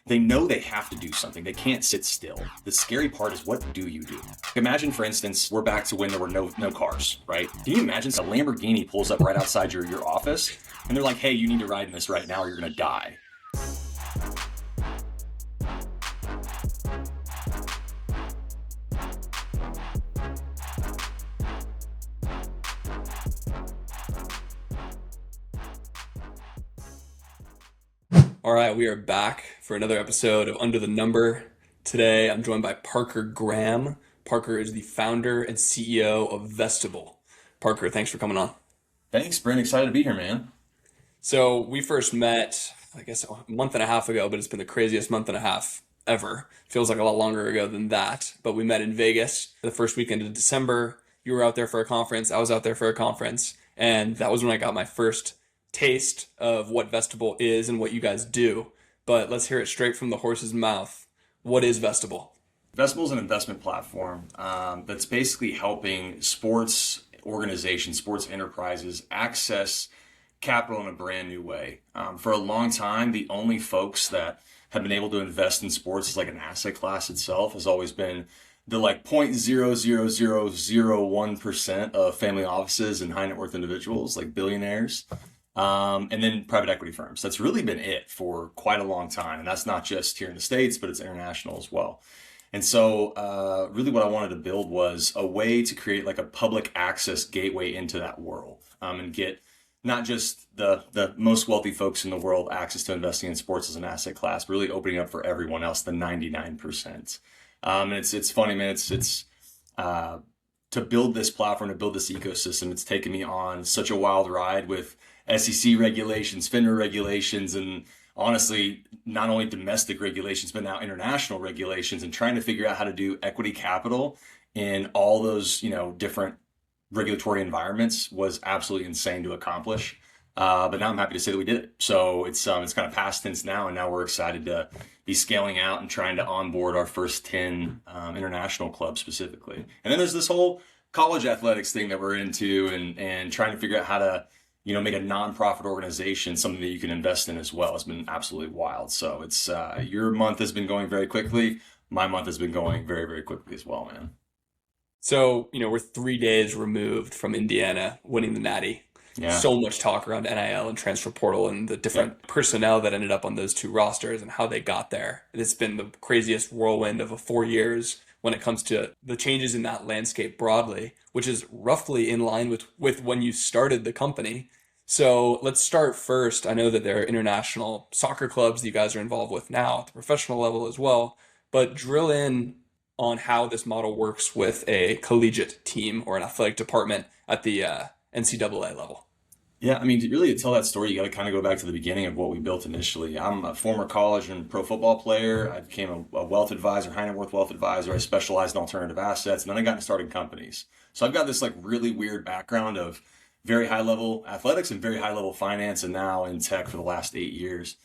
They know they have to do something. They can't sit still. The scary part is, what do you do? Imagine, for instance, we're back to when there were no cars, right? Can you imagine a Lamborghini pulls up right outside your office and they're like, hey, you need to ride in this right now or you're going to die. All right, we are back for another episode of Under the Number. Today, I'm joined by Parker Graham. Parker is the founder and CEO of Vestible. Parker, thanks for coming on. Thanks, Brent. Excited to be here, man. So we first met, I guess, a month and a half ago, but it's been the craziest month and a half ever. Feels like a lot longer ago than that. But we met in Vegas the first weekend of December. You were out there for a conference. I was out there for a conference. And that was when I got my first taste of what Vestible is and what you guys do. But let's hear it straight from the horse's mouth. What is Vestible? Vestible is an investment platform that's basically helping sports organizations, sports enterprises access capital in a brand new way. For a long time, the only folks that have been able to invest in sports as like an asset class itself has always been the like 0.00001% of family offices and high net worth individuals, like billionaires. And then private equity firms. That's really been it for quite a long time. And that's not just here in the States, but it's international as well. And so really what I wanted to build was a way to create like a public access gateway into that world and get not just the most wealthy folks in the world access to investing in sports as an asset class, but really opening up for everyone else, the 99%. And it's funny, man, it's to build this platform, to build this ecosystem, it's taken me on such a wild ride with SEC regulations, FINRA regulations, and honestly, not only domestic regulations, but now international regulations, and trying to figure out how to do equity capital in all those, different regulatory environments was absolutely insane to accomplish. But now I'm happy to say that we did it. So it's kind of past tense now, and now we're excited to be scaling out and trying to onboard our first 10 international clubs specifically. And then there's this whole college athletics thing that we're into, and trying to figure out how to make a nonprofit organization something that you can invest in as well. It's been absolutely wild. So it's your month has been going very quickly. My month has been going very, very quickly as well, man. So, we're 3 days removed from Indiana winning the Natty. Yeah. So much talk around NIL and transfer portal and the different personnel that ended up on those two rosters and how they got there. It's been the craziest whirlwind of 4 years when it comes to the changes in that landscape broadly, which is roughly in line with when you started the company. So let's start first. I know that there are international soccer clubs that you guys are involved with now at the professional level as well, but drill in on how this model works with a collegiate team or an athletic department at the NCAA level. Yeah, I mean, to tell that story, you got to kind of go back to the beginning of what we built initially. I'm a former college and pro football player. I became a wealth advisor, high net worth wealth advisor. I specialized in alternative assets, and then I got into starting companies. So I've got this like really weird background of very high level athletics and very high level finance, and now in tech for the last 8 years.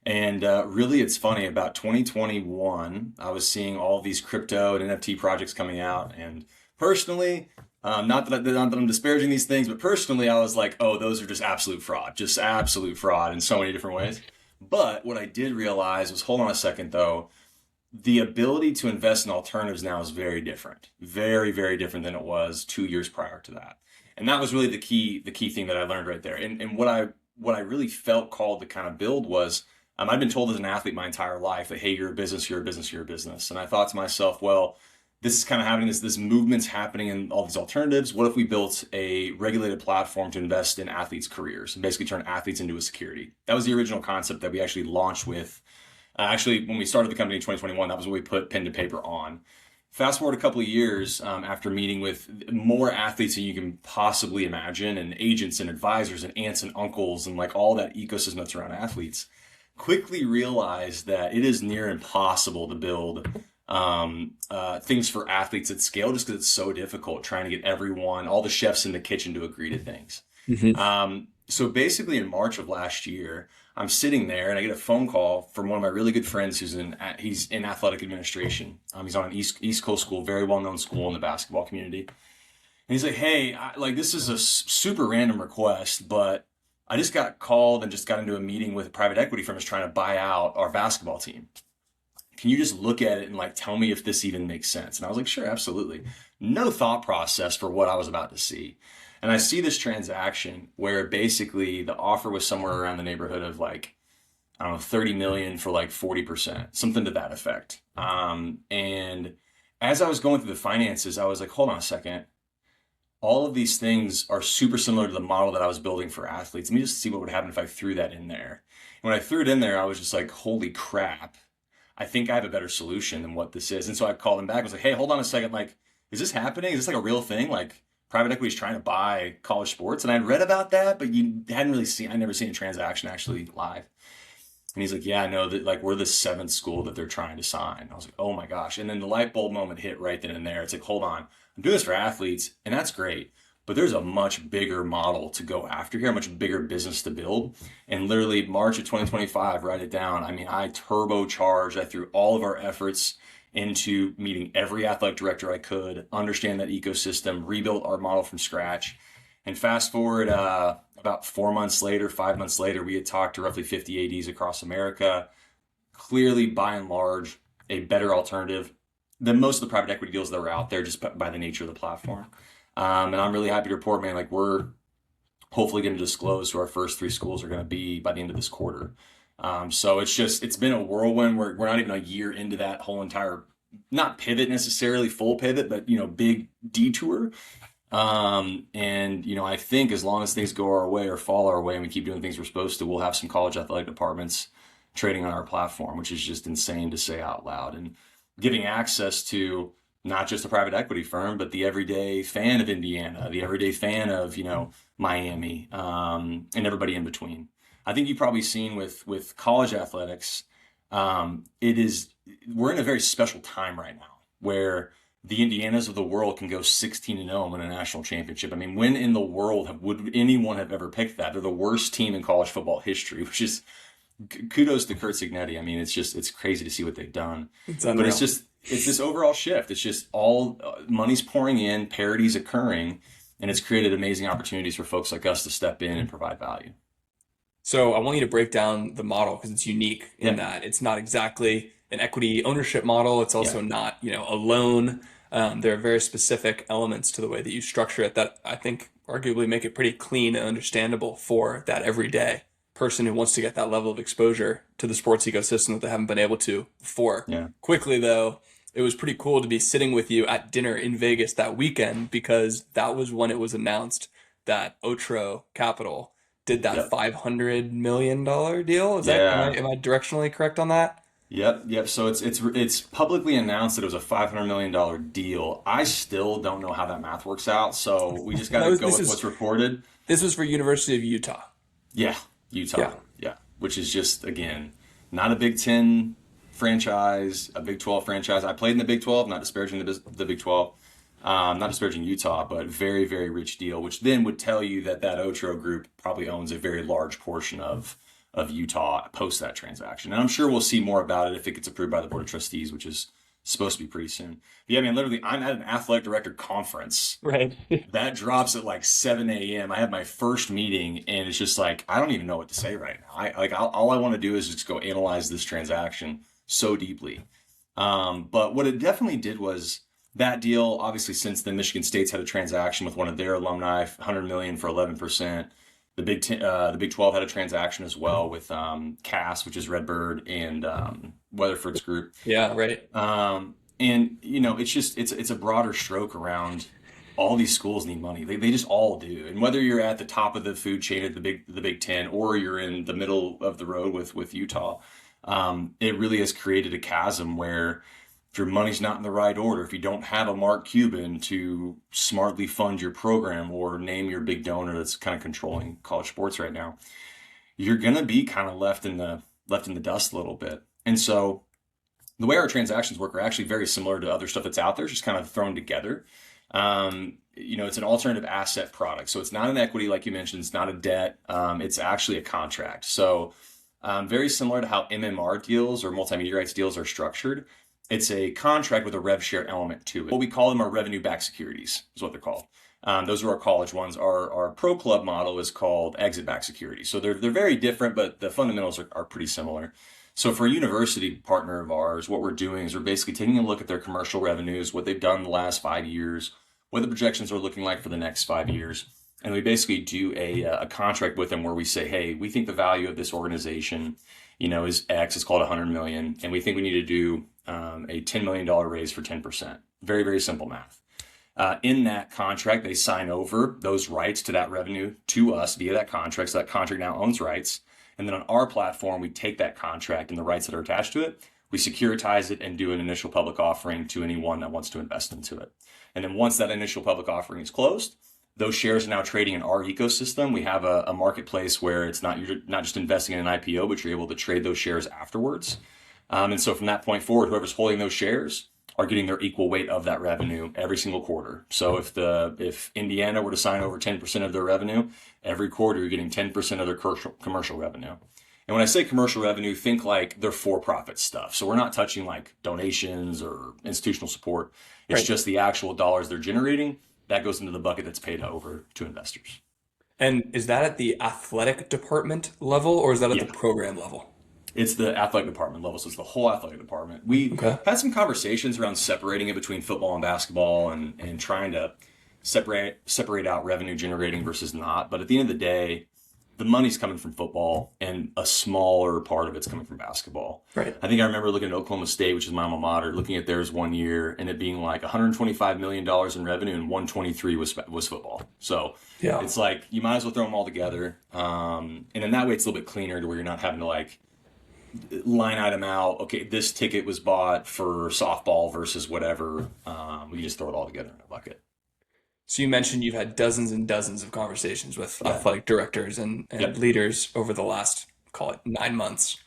And really, it's funny, about 2021, I was seeing all these crypto and NFT projects coming out. And personally, not that I'm disparaging these things, but personally, I was like, oh, those are just absolute fraud in so many different ways. But what I did realize was, hold on a second, though, the ability to invest in alternatives now is very different, very, very different than it was 2 years prior to that. And that was really the key thing that I learned right there. And what I really felt called to kind of build was, I've been told as an athlete my entire life that, hey, you're a business. And I thought to myself, well, this is kind of happening, this movement's happening in all these alternatives. What if we built a regulated platform to invest in athletes' careers and basically turn athletes into a security? That was the original concept that we actually launched with. When we started the company in 2021, that was what we put pen to paper on. Fast forward a couple of years after meeting with more athletes than you can possibly imagine, and agents and advisors and aunts and uncles and like all that ecosystem that's around athletes, quickly realized that it is near impossible to build things for athletes at scale, just because it's so difficult trying to get everyone, all the chefs in the kitchen, to agree to things. Mm-hmm. So basically in March of last year, I'm sitting there and I get a phone call from one of my really good friends he's in athletic administration. He's on an East Coast school, very well-known school in the basketball community. And he's like, hey, this is a super random request, but I just got called and just got into a meeting with a private equity firm that's trying to buy out our basketball team. can you just look at it and like tell me if this even makes sense? And I was like, sure, absolutely. No thought process for what I was about to see. And I see this transaction where basically the offer was somewhere around the neighborhood of like, I don't know, 30 million for like 40%, something to that effect. And as I was going through the finances, I was like, hold on a second. All of these things are super similar to the model that I was building for athletes. Let me just see what would happen if I threw that in there. And when I threw it in there, I was just like, holy crap. I think I have a better solution than what this is. And so I called him back. I was like, hey, hold on a second. Like, is this happening? Is this like a real thing? Like private equity is trying to buy college sports. And I'd read about that, but you hadn't really seen, I'd never seen a transaction actually live. And he's like, yeah, I know that like we're the seventh school that they're trying to sign. I was like, oh my gosh. And then the light bulb moment hit right then and there. It's like, hold on, I'm doing this for athletes and that's great. But there's a much bigger model to go after here, a much bigger business to build. And literally March of 2025, write it down. I mean, I turbocharged, I threw all of our efforts into meeting every athletic director I could, understand that ecosystem, rebuilt our model from scratch. And fast forward about 4 months later, 5 months later, we had talked to roughly 50 ADs across America. Clearly, by and large, a better alternative than most of the private equity deals that were out there just by the nature of the platform. And I'm really happy to report, man, like we're hopefully going to disclose who our first 3 schools are going to be by the end of this quarter. So it's been a whirlwind. We're not even a year into that whole entire, not pivot necessarily, full pivot, but, big detour. And I think as long as things go our way or fall our way and we keep doing things we're supposed to, we'll have some college athletic departments trading on our platform, which is just insane to say out loud, and giving access to not just a private equity firm, but the everyday fan of Indiana, the everyday fan of, Miami, and everybody in between. I think you've probably seen with college athletics, we're in a very special time right now where the Indianas of the world can go 16-0 and win a national championship. I mean, when in the world would anyone have ever picked that? They're the worst team in college football history, which is kudos to Kurt Cignetti. I mean, it's crazy to see what they've done. But it's this overall shift. It's just all money's pouring in, parity's occurring, and it's created amazing opportunities for folks like us to step in and provide value. So I want you to break down the model because it's unique in that it's not exactly an equity ownership model. It's also not, a loan. There are very specific elements to the way that you structure it that I think arguably make it pretty clean and understandable for that everyday person who wants to get that level of exposure to the sports ecosystem that they haven't been able to before. Yeah. Quickly, though, it was pretty cool to be sitting with you at dinner in Vegas that weekend because that was when it was announced that Otro Capital did that $500 million deal. Am I directionally correct on that? Yep. So it's publicly announced that it was a $500 million deal. I still don't know how that math works out, so we just got to go with what's reported. This was for University of Utah. Yeah, Utah. Yeah, which is just, again, not a Big Ten franchise, a Big 12 franchise. I played in the Big 12, not disparaging the Big 12, not disparaging Utah, but very, very rich deal, which then would tell you that Otro group probably owns a very large portion of Utah post that transaction. And I'm sure we'll see more about it if it gets approved by the Board of Trustees, which is supposed to be pretty soon. But yeah, man, literally, I'm at an athletic director conference. Right. That drops at like 7 a.m. I have my first meeting, and it's just like, I don't even know what to say right now. All I want to do is just go analyze this transaction so deeply. But what it definitely did was that deal, obviously, since then, Michigan State's had a transaction with one of their alumni, $100 million for 11%. The Big 12 had a transaction as well with Cass, which is Redbird, and Weatherford's group. Yeah, right. And it's a broader stroke around all these schools need money. They just all do. And whether you're at the top of the food chain at the Big Ten or you're in the middle of the road with Utah, it really has created a chasm where if your money's not in the right order, if you don't have a Mark Cuban to smartly fund your program or name your big donor that's kind of controlling college sports right now, you're going to be kind of left in the dust a little bit. And so the way our transactions work are actually very similar to other stuff that's out there, it's just kind of thrown together. It's an alternative asset product. So it's not an equity, like you mentioned, it's not a debt. It's actually a contract. So very similar to how MMR deals or multimedia rights deals are structured. It's a contract with a rev share element to it. What we call them are revenue-backed securities is what they're called. Those are our college ones. Our pro club model is called exit-backed securities. So they're very different, but the fundamentals are pretty similar. So for a university partner of ours, what we're doing is we're basically taking a look at their commercial revenues, what they've done in the last 5 years, what the projections are looking like for the next 5 years. And we basically do a contract with them where we say, hey, we think the value of this organization, is X. It's called 100 million. And we think we need to do a $10 million raise for 10%. Very, very simple math. In that contract, they sign over those rights to that revenue to us via that contract. So that contract now owns rights. And then on our platform, we take that contract and the rights that are attached to it, we securitize it and do an initial public offering to anyone that wants to invest into it. And then once that initial public offering is closed, those shares are now trading in our ecosystem. We have a marketplace where you're not just investing in an IPO, but you're able to trade those shares afterwards. And so from that point forward, whoever's holding those shares are getting their equal weight of that revenue every single quarter. So if Indiana were to sign over 10% of their revenue, every quarter you're getting 10% of their commercial revenue. And when I say commercial revenue, think like their for-profit stuff. So we're not touching like donations or institutional support. It's Right. just the actual dollars they're generating that goes into the bucket that's paid over to investors. And is that at the athletic department level or is that at the Yeah. program level? It's the athletic department level, so it's the whole athletic department. We Okay. had some conversations around separating it between football and basketball and trying to separate out revenue generating versus not. But at the end of the day, the money's coming from football and a smaller part of it's coming from basketball. Right. I think I remember looking at Oklahoma State, which is my alma mater, looking at theirs one year and it being like $125 million in revenue and 123 was football. So Yeah. it's like you might as well throw them all together. And in that way, it's a little bit cleaner to where you're not having to like line item out, okay, this ticket was bought for softball versus whatever. We can just throw it all together in a bucket. So you mentioned you've had dozens and dozens of conversations with Yeah. athletic directors and Yep. leaders over the last, call it 9 months.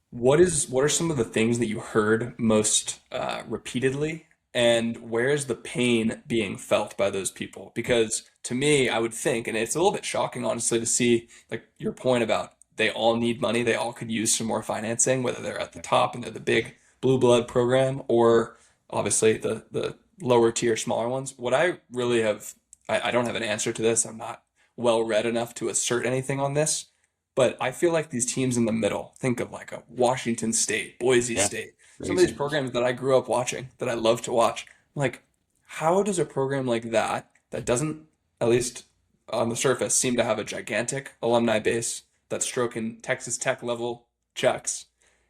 What are some of the things that you heard most repeatedly, and where is the pain being felt by those people? Because to me, I would think, and it's a little bit shocking, honestly, to see like your point about they all need money, they all could use some more financing, whether they're at the top and they're the big blue blood program, or obviously the lower tier, smaller ones. What I really have, I don't have an answer to this. I'm not well read enough to assert anything on this. But I feel like these teams in the middle, think of like a Washington State, Boise Yeah. State, Great some of these examples. programs that I grew up watching, that I love to watch. Like, how does a program like that doesn't, at least on the surface, seem to have a gigantic alumni base that's stroking Texas Tech level checks,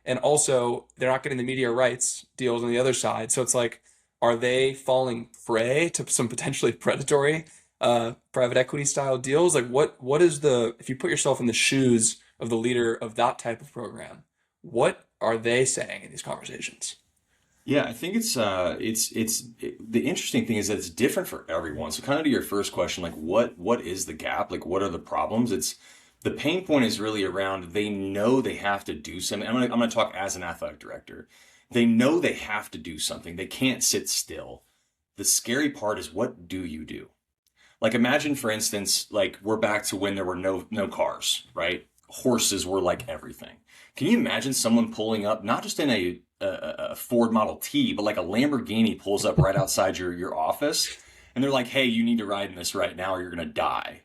and also they're not getting the media rights deals on the other side. So it's like, are they falling prey to some potentially predatory private equity style deals? Like what is the, if you put yourself in the shoes of the leader of that type of program, what are they saying in these conversations? Yeah, I think the interesting thing is that it's different for everyone. So kind of to your first question, like what is the gap? Like what are the problems? It's the pain point is really around they know they have to do something. I'm gonna talk as an athletic director. They know they have to do something. They can't sit still. The scary part is what do you do? Like imagine, for instance, like we're back to when there were no cars, right? Horses were like everything. Can you imagine someone pulling up, not just in a Ford Model T, but like a Lamborghini pulls up right outside your office, and they're like, "Hey, you need to ride in this right now, or you're gonna die."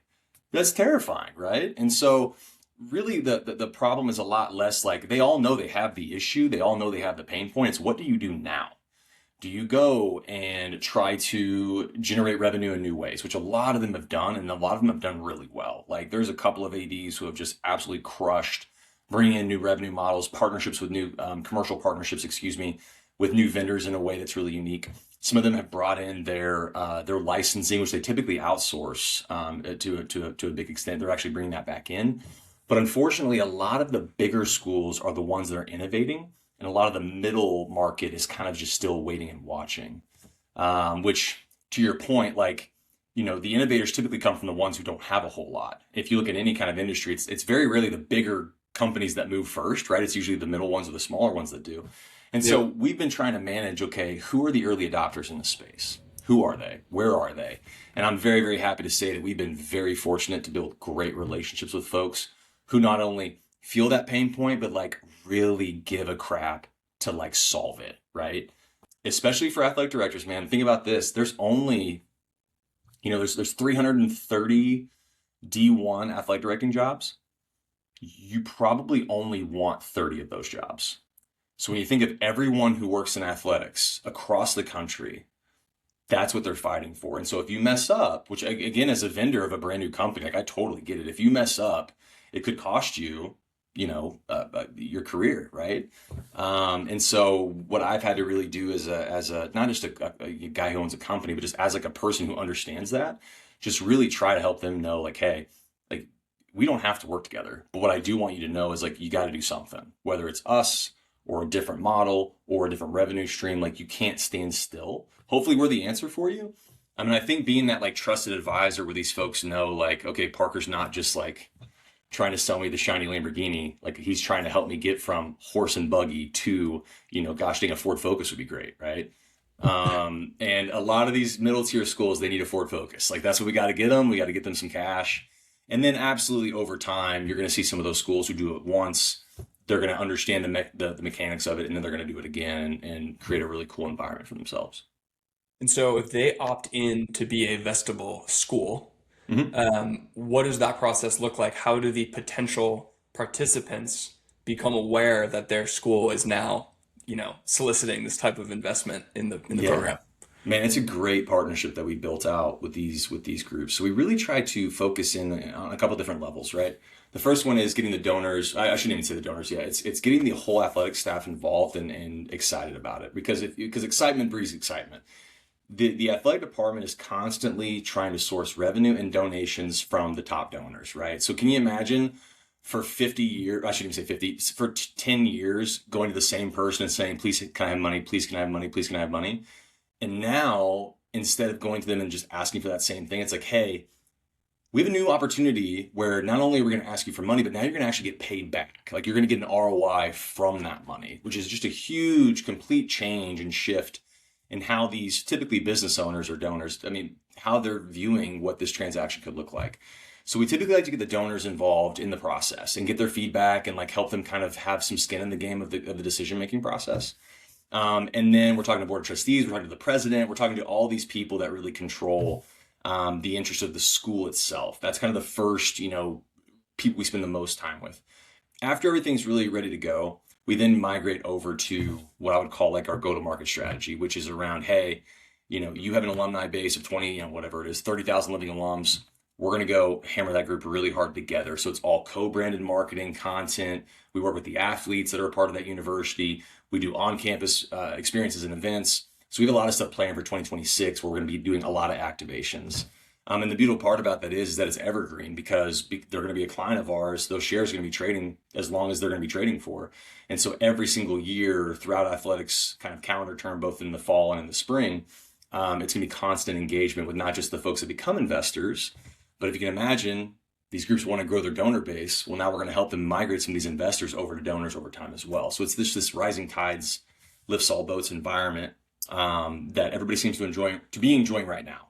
That's terrifying, right? And so, really, the problem is a lot less like they all know they have the issue, they all know they have the pain point. It's what do you do now? Do you go and try to generate revenue in new ways, which a lot of them have done, and a lot of them have done really well. Like there's a couple of ADs who have just absolutely crushed bringing in new revenue models, partnerships with new commercial partnerships, excuse me, with new vendors in a way that's really unique. Some of them have brought in their licensing, which they typically outsource to a big extent. They're actually bringing that back in. But unfortunately, a lot of the bigger schools are the ones that are innovating, and a lot of the middle market is kind of just still waiting and watching. Which, to your point, like the innovators typically come from the ones who don't have a whole lot. If you look at any kind of industry, it's very rarely the bigger companies that move first, right? It's usually the middle ones or the smaller ones that do. And so Yep. we've been trying to manage, okay, who are the early adopters in the space? Who are they? Where are they? And I'm very, very happy to say that we've been very fortunate to build great relationships with folks who not only feel that pain point, but like really give a crap to like solve it, right? Especially for athletic directors, man. Think about this. There's only, there's 330 D1 athletic directing jobs. you probably only want 30 of those jobs. So when you think of everyone who works in athletics across the country, that's what they're fighting for. And so if you mess up, which again, as a vendor of a brand new company, like I totally get it. If you mess up, it could cost you, your career, right? And so what I've had to really do as a not just a guy who owns a company, but just as like a person who understands that, just really try to help them know, like, hey, like we don't have to work together, but what I do want you to know is like you got to do something, whether it's us or a different model or a different revenue stream. Like you can't stand still. Hopefully, we're the answer for you. I mean, I think being that like trusted advisor where these folks know, like, okay, Parker's not just like trying to sell me the shiny Lamborghini. Like he's trying to help me get from horse and buggy to, gosh dang, a Ford Focus would be great, right? And a lot of these middle tier schools, they need a Ford Focus. Like that's what we got to get them. We got to get them some cash. And then absolutely over time, you're going to see some of those schools who do it once. They're going to understand the mechanics of it, and then they're going to do it again and create a really cool environment for themselves. And so if they opt in to be a vestibule school, Mm-hmm. what does that process look like? How do the potential participants become aware that their school is now, soliciting this type of investment in the Yeah. program? Man, it's a great partnership that we built out with these groups. So we really try to focus in on a couple different levels, right? The first one is getting the donors. I shouldn't even say the donors. Yeah, it's getting the whole athletic staff involved and excited about it because excitement breeds excitement. The athletic department is constantly trying to source revenue and donations from the top donors, right? So can you imagine for 50 years, I shouldn't even say 50, for 10 years going to the same person and saying, please, can I have money? Please, can I have money? Please, can I have money? And now, instead of going to them and just asking for that same thing, it's like, hey, we have a new opportunity where not only are we going to ask you for money, but now you're going to actually get paid back. Like you're going to get an ROI from that money, which is just a huge, complete change and shift in how these typically business owners or donors, I mean, how they're viewing what this transaction could look like. So we typically like to get the donors involved in the process and get their feedback and like help them kind of have some skin in the game of the decision making process. And then we're talking to board of trustees, we're talking to the president, we're talking to all these people that really control the interest of the school itself. That's kind of the first, people we spend the most time with. After everything's really ready to go, we then migrate over to what I would call like our go-to-market strategy, which is around, hey, you have an alumni base of 20, whatever it is, 30,000 living alums. We're going to go hammer that group really hard together. So it's all co-branded marketing content. We work with the athletes that are a part of that university. We do on-campus experiences and events. So we have a lot of stuff planned for 2026 where we're going to be doing a lot of activations. And the beautiful part about that is that it's evergreen because they're going to be a client of ours. Those shares are going to be trading as long as they're going to be trading for. And so every single year throughout athletics kind of calendar term, both in the fall and in the spring, it's going to be constant engagement with not just the folks that become investors, but if you can imagine, these groups want to grow their donor base. Well, now we're going to help them migrate some of these investors over to donors over time as well. So it's this rising tides lifts all boats environment that everybody seems to be enjoying right now.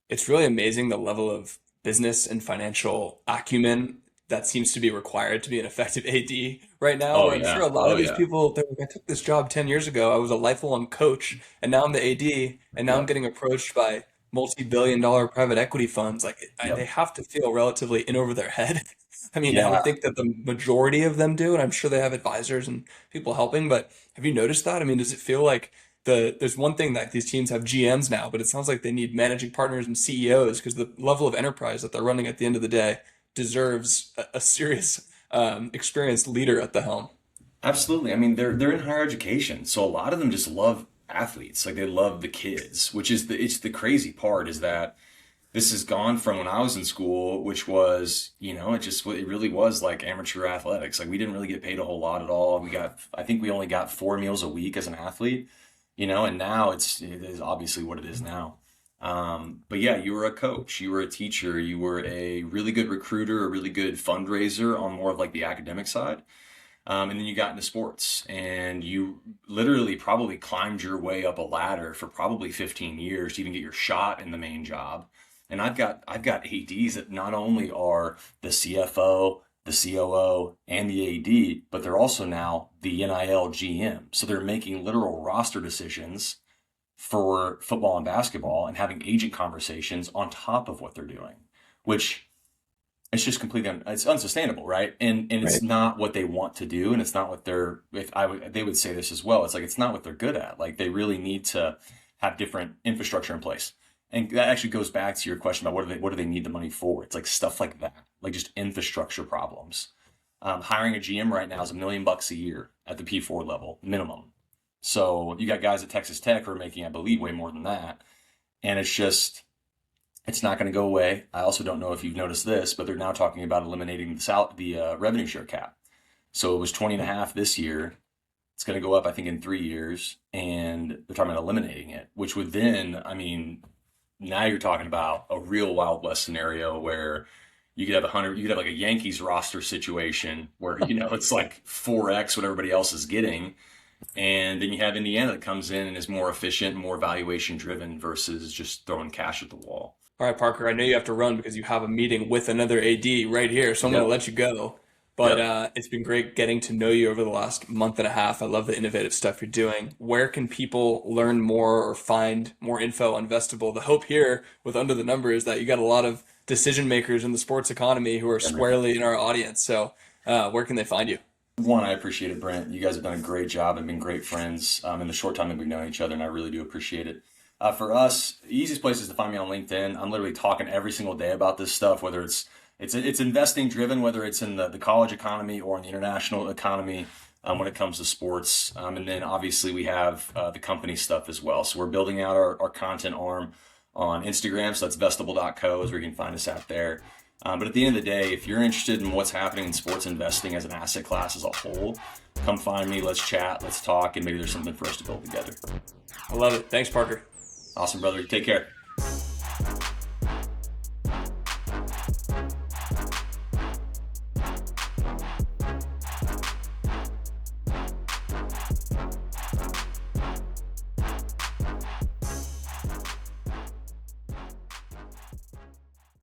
It's really amazing the level of business and financial acumen that seems to be required to be an effective AD right now. Oh Where I'm sure yeah, a lot oh of these yeah, people, they're like, I took this job 10 years ago. I was a lifelong coach, and now I'm the AD, and now I'm yep, getting approached by multi-billion-dollar private equity funds. Like, they yep, have to feel relatively in over their head. I mean, I would yeah. think that the majority of them do, and I'm sure they have advisors and people helping, but have you noticed that? I mean, does it feel like there's one thing that these teams have GMs now, but it sounds like they need managing partners and CEOs because the level of enterprise that they're running at the end of the day deserves a serious, experienced leader at the helm. Absolutely. I mean, they're in higher education, so a lot of them just love athletes. Like they love the kids, which is the crazy part is that this has gone from when I was in school, which was, it really was like amateur athletics. Like we didn't really get paid a whole lot at all. I think we only got 4 meals a week as an athlete, and now it is obviously what it is now. But yeah, you were a coach, you were a teacher, you were a really good recruiter, a really good fundraiser on more of like the academic side. And then you got into sports and you literally probably climbed your way up a ladder for probably 15 years to even get your shot in the main job. And I've got ADs that not only are the CFO, the COO, and the AD, but they're also now the NIL GM. So they're making literal roster decisions for football and basketball and having agent conversations on top of what they're doing, which It's just completely it's unsustainable, right? And it's Right. not what they want to do, and it's not what they're. If I would, they would say this as well. It's like it's not what they're good at. Like they really need to have different infrastructure in place, and that actually goes back to your question about what do they need the money for? It's like stuff like that, like just infrastructure problems. Hiring a GM right now is $1 million a year at the P4 level minimum. So you got guys at Texas Tech who are making, I believe, way more than that, and it's not going to go away. I also don't know if you've noticed this, but they're now talking about eliminating the revenue share cap. So it was 20 and a half this year. It's going to go up, I think, in 3 years, and they're talking about eliminating it, which would then, I mean, now you're talking about a real Wild West scenario where you could have like a Yankees roster situation where, it's like 4X what everybody else is getting. And then you have Indiana that comes in and is more efficient, more valuation driven versus just throwing cash at the wall. All right, Parker, I know you have to run because you have a meeting with another AD right here, so I'm going to Yep. let you go. But Yep. it's been great getting to know you over the last month and a half. I love the innovative stuff you're doing. Where can people learn more or find more info on Vestible? The hope here with Under the Number is that you got a lot of decision makers in the sports economy who are squarely in our audience. So where can they find you? One, I appreciate it, Brent. You guys have done a great job and been great friends in the short time that we've known each other, and I really do appreciate it. For us, the easiest place is to find me on LinkedIn. I'm literally talking every single day about this stuff, whether it's investing driven, whether it's in the college economy or in the international economy when it comes to sports. And then obviously we have the company stuff as well. So we're building out our content arm on Instagram. So that's vestable.co is where you can find us out there. But at the end of the day, if you're interested in what's happening in sports investing as an asset class as a whole, come find me. Let's chat. Let's talk. And maybe there's something for us to build together. I love it. Thanks, Parker. Awesome, brother. Take care.